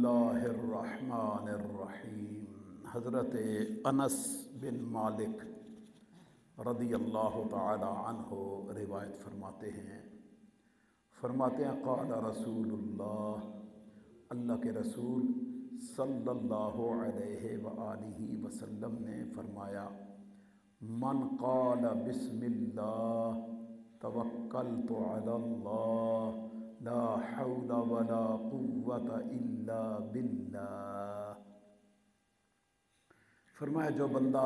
बिस्मिल्लाहिर्रहमानिर्रहीम। हज़रत अनस बिन मालिक रदी अल्लाह ताला अन्हु रिवायत फरमाते हैं क़ाल रसूलुल्लाह, अल्लाह के रसूल सल्लल्लाहु अलैहि व आलिहि वसल्लम ने फरमाया, मन क़ाल बिस्मिल्लाह तवक्कलतु अलल्लाह ला हौला वला कुव्वता इल्ला बिल्लाह। फरमाया जो बंदा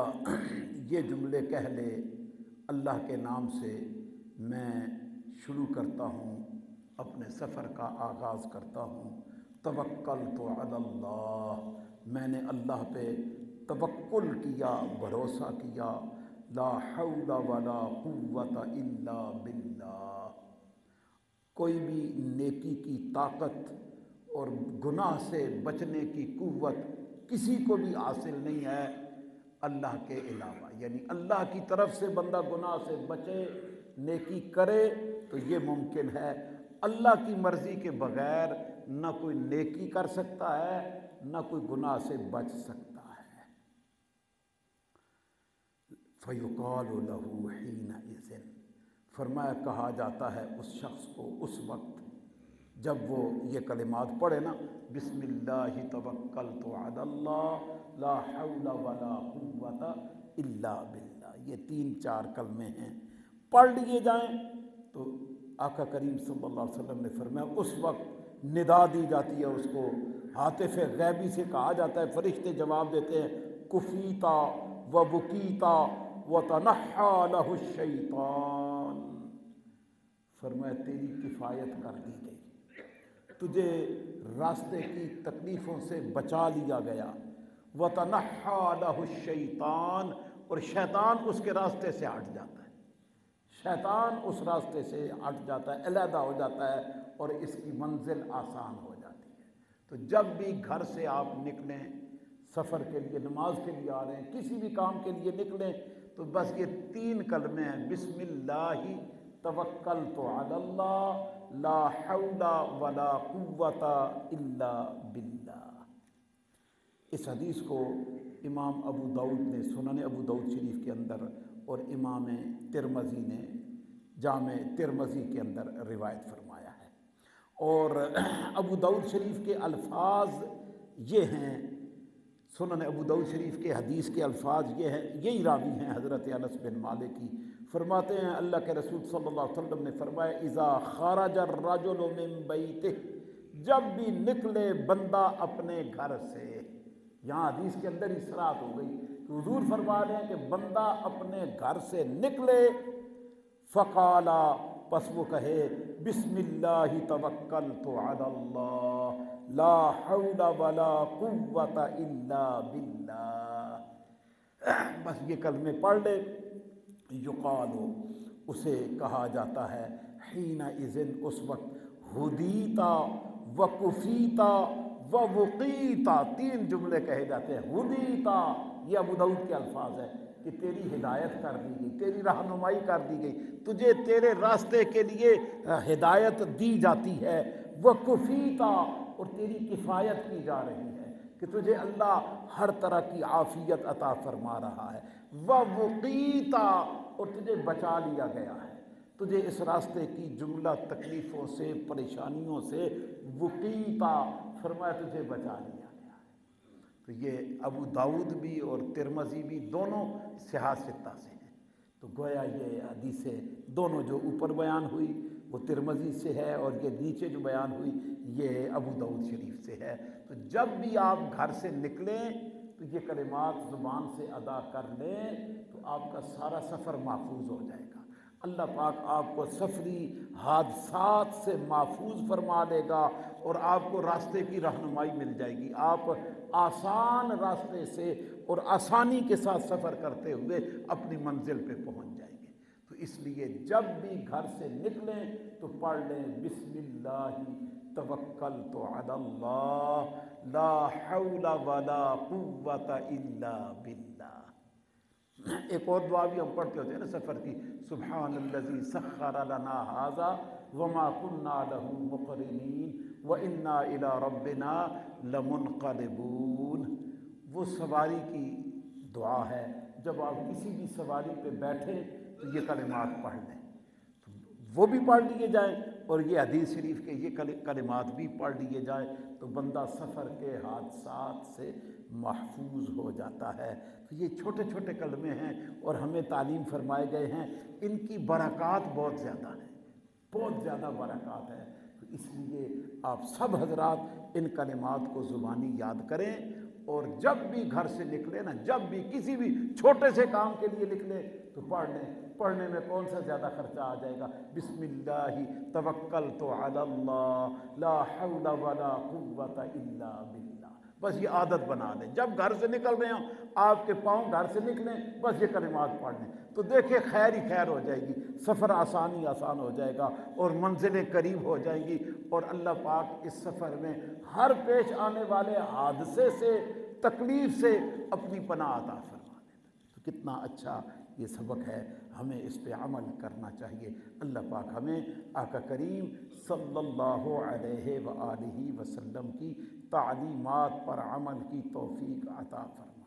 ये जुमले कह ले, अल्लाह के नाम से मैं शुरू करता हूँ, अपने सफ़र का आगाज़ करता हूँ। तवक्कलतु अलल्लाह, मैंने अल्लाह पे तवक्कुल किया, भरोसा किया। ला हौला वला कुव्वता इल्ला बिल्लाह, कोई भी नेकी की ताकत और गुनाह से बचने की कुव्वत किसी को भी हासिल नहीं है अल्लाह के अलावा। यानी अल्लाह की तरफ से बंदा गुनाह से बचे, नेकी करे तो ये मुमकिन है। अल्लाह की मर्ज़ी के बग़ैर न कोई नेकी कर सकता है, न कोई गुनाह से बच सकता है। फ़युक़ालु लहू हीनइज़िन, फरमाया कहा जाता है उस शख्स को उस वक्त जब वो ये कलिमात पढ़े ना, बिस्मिल्लाहि तवक्कलतु अलल्लाह ला हौला वला कुव्वता इल्ला बिल्लाह। ये 3-4 कलमे हैं, पढ़ लिए जाएं तो आका करीम सल्लल्लाहु अलैहि वसल्लम ने फरमाया उस वक्त निदा दी जाती है उसको, हातिफ़ गैबी से कहा जाता है, फरिश्ते जवाब देते हैं कुफ़ीता व बुकीता व तनहा लहु शैतान। फरमाया तेरी किफ़ायत कर दी गई, तुझे रास्ते की तकलीफ़ों से बचा लिया गया। व तनहा लहु शैतान, और शैतान उसके रास्ते से हट जाता है, शैतान उस रास्ते से हट जाता है, अलहदा हो जाता है और इसकी मंजिल आसान हो जाती है। तो जब भी घर से आप निकलें, सफ़र के लिए, नमाज के लिए आ रहे हैं, किसी भी काम के लिए निकलें, तो बस ये 3 कलमे हैं, बिस्मिल्लाहि तवक्कलतु अलल्लाह ला हौला वला कुव्वता इल्ला बिल्लाह। इस हदीस को इमाम अबू दाऊद ने सुनन अबू दाऊद शरीफ के अंदर और इमाम तिरमज़ी ने जामे तिरमज़ी के अंदर रिवायत फरमाया है। और अबू दाऊद शरीफ के अल्फाज ये हैं, सुनन अबू दाऊद शरीफ के हदीस के अल्फाज ये हैं, यही रावी हैं हज़रत अनस बिन मालिक की। फरमाते हैं अल्लाह के रसूल सल्लल्लाहु अलैहि वसल्लम ने फरमाया, इज़ा खरज अर्रजुलु मिन बैतिही, जब भी निकले बंदा अपने घर से। यहाँ हदीस के अंदर ही सराहत हो गई कि हुजूर फरमा रहे हैं कि बंदा अपने घर से निकले, फ़क़ाला, पस वो कहे बिस्मिल्लाहि तवक्कलतु अलल्लाह ला हौला वला कुव्वता इल्ला बिल्लाह। बस ये कलमे पढ़ ले, युक़ालु, उसे कहा जाता है, हीना इज़िन, उस वक्त, हुदीता व कुफ़ीता व वुक़ीता, 3 जुमले कहे जाते हैं। हुदीता, ये अबू दाऊद के अल्फाज है कि तेरी हिदायत कर दी गई, तेरी रहनुमाई कर दी गई, तुझे तेरे रास्ते के लिए हिदायत दी जाती है। व कुफ़ीता, और तेरी किफ़ायत की जा रही है कि तुझे अल्लाह हर तरह की आफ़ियत अता फरमा रहा है। व वुक़ीता, और तुझे बचा लिया गया है, तुझे इस रास्ते की जुमला तकलीफ़ों से, परेशानियों से, वुक़ीता फरमाया तुझे बचा लिया गया है। तो ये अबू दाऊद भी और तिरमज़ी भी दोनों सिहाह सित्ता से हैं। तो गोया ये हदीसें दोनों जो ऊपर बयान हुई वो तिरमज़ी से है, और ये नीचे जो बयान हुई ये अबू दाऊद शरीफ से है। तो जब भी आप घर से निकलें तो ये कलिमात ज़ुबान से अदा कर लें तो आपका सारा सफ़र महफूज हो जाएगा। अल्लाह पाक आपको सफ़री हादसात से महफूज फरमा देगा और आपको रास्ते की रहनुमाई मिल जाएगी। आप आसान रास्ते से और आसानी के साथ सफ़र करते हुए अपनी मंजिल पे पहुंच जाएंगे। तो इसलिए जब भी घर से निकलें तो पढ़ लें बिस्मिल्लाहि तवक्कलतु अलल्लाह ला हौला वला कुव्वता इल्ला बिल्लाह। एक और दुआ भी हम पढ़ते होते हैं ना सफ़र की, सुब्हानल्लज़ी सख़्ख़र लना हाज़ा वमा कुन्ना लहू मुक़रिनीन وَإِنَّا إِلَىٰ رَبِّنَا لَمُنْقَلِبُونَ۔ وہ سواری کی دعا ہے، جب آپ کسی بھی سواری پہ بیٹھیں تو یہ کلمات پڑھ لیں، وہ بھی پڑھ لیے جائیں اور یہ حدیث شریف کے یہ کلمات بھی پڑھ لیے جائیں تو بندہ سفر کے حادثات سے محفوظ ہو جاتا ہے۔ تو یہ چھوٹے چھوٹے کلمے ہیں اور ہمیں تعلیم فرمائے گئے ہیں، ان کی برکات بہت زیادہ ہیں، بہت زیادہ برکات ہے۔ تو اس لیے آپ سب حضرات ان کلمات کو زبانی یاد کریں، اور جب بھی گھر سے نکلے نا، جب بھی کسی بھی چھوٹے سے کام کے لیے نکلے تو پڑھ لیں۔ پڑھنے میں کون سا زیادہ خرچہ آ جائے گا؟ بسم اللہ توکلت علی اللہ لا حول ولا قوت الا باللہ، بس یہ عادت بنا لیں۔ جب گھر سے نکل رہے ہوں، آپ کے پاؤں گھر سے نکلیں، بس یہ کلمات پڑھ لیں تو دیکھیں خیر ہی خیر ہو جائے گی، سفر آسان ہو جائے گا اور منزلیں قریب ہو جائیں گی، اور اللہ پاک اس سفر میں ہر پیش آنے والے حادثے سے، تکلیف سے اپنی پناہ عطا فرما دیتا۔ تو کتنا اچھا یہ سبق ہے، ہمیں اس پہ عمل کرنا چاہیے۔ اللہ پاک ہمیں آقا کریم صلی اللہ علیہ وآلہ وسلم کی تعلیمات پر عمل کی توفیق عطا فرمائے۔